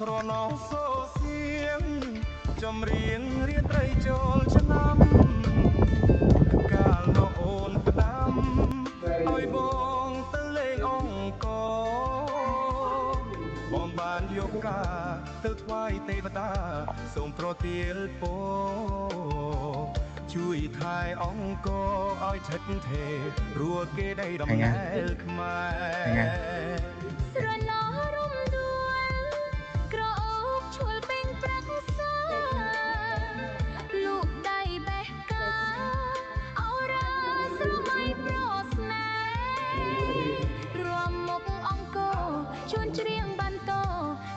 ស្រណោសូសៀងចំរៀងរៀនត្រីចូលឆ្នាំកាលនោះអូនផ្ដាំឲ្យបងទៅលេងអង្គបងបានយកការទៅថ្វាយទេវតាសូមប្រទាលពរជួយថែអង្គឲ្យឆិតថេររួចគេได้ដំណើរខ្មែរស្រណោរំដួលក្រអូបឈួលពេញប្រាក់សាលោកដៃបេះកាអរាស្រមៃប្រស្នេហ៍រំមុខអង្គជួនច្រៀងបន្ត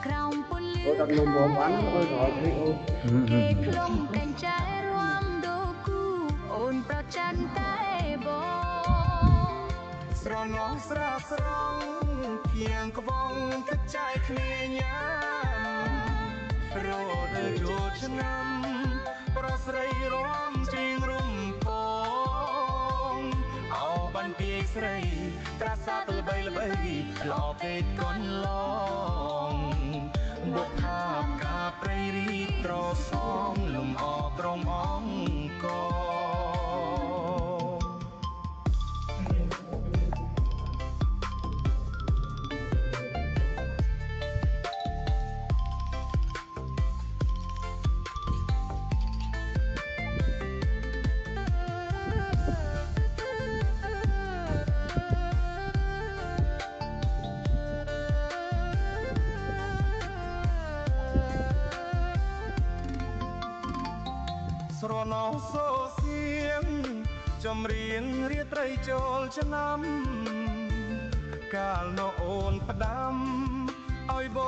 ក្រោមពន្លឺគេខ្លងកញ្ចែរួមដូគូអូនប្រច័ណ្ឌតែបងស្រណោស្រាស្រង់គៀងក្បងទឹកចែកគ្នាញ៉ាំរដូវចូលឆ្នាំប្រស្រីរំជាងរំពងអោបានពីស្រីត្រាសាទៅល្បីល្អពេកកនឡងបុកថាបកាព្រៃរីត្រសំលំអក្រមអង្គស្រណោសូសៀងចំរៀងរៀបត្រីចូលឆ្នាំកាលនោះអូនផ្ដាំឲ្យប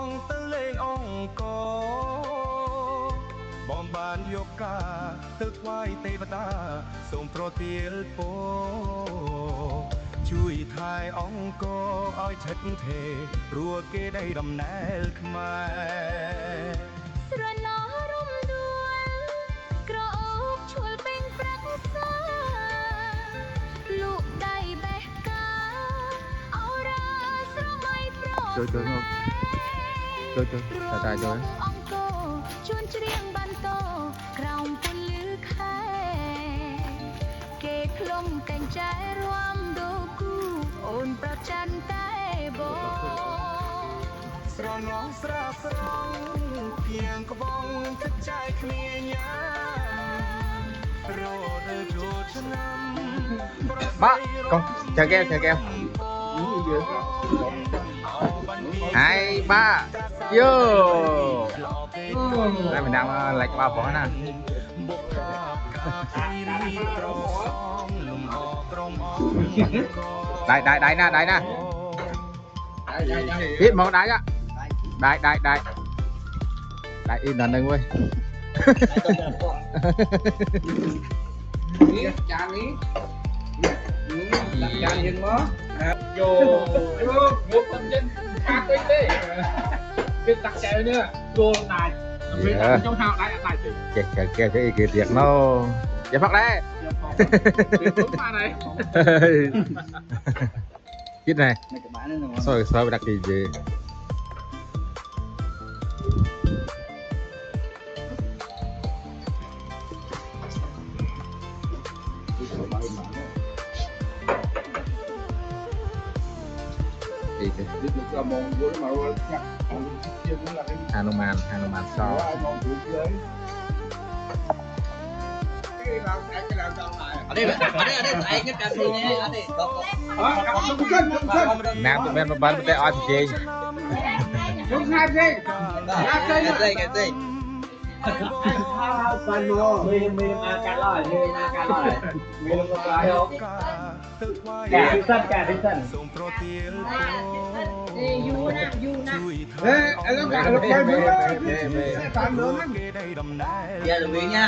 ងទៅលេងអង្គបងបានយកការទៅថ្វាយទេវតាសូមប្រទាលពរជួយថែអង្គឲ្យឆិតថេររួចគេได้ដំណើរខ្មែរស្រណោរំដួលក្រអូបឈួលពេញប្រាក់សាលោកដៃបេះកាអរាស្រមៃប្រជួយមកជួយតាជួយអង្គជួនច្រៀងបន្តក្រោមពន្លឺខែគេខ្លងកញ្ចែរួមដូគូអូនប្រច័ណ្ឌតែបងស្រណោស្រាស្រង់គៀងក្បងទឹកចែកគ្នាញ៉ាំរដូវចូលឆ្នាំបាក់កុំchờ keo hai ba vô đây mình đang lệch ba bỏ nè đây nè biết một đây á đây in đàn đừng ơi chán ý chán yên mó vô một tâm chân khác tới thế cái tắc chạy nữa vô này trong hào đây kìa cái kỳ tiệc nó giải phát đấy này cái này sao đặt gì gì Hanuman so nam tụi men bán cái oi gì đúng hai gì cái gì Pan mo, may makan lah, may makan lah. Kaya Vincent. You na. Alam ka, alam ka. Dạ, được nha.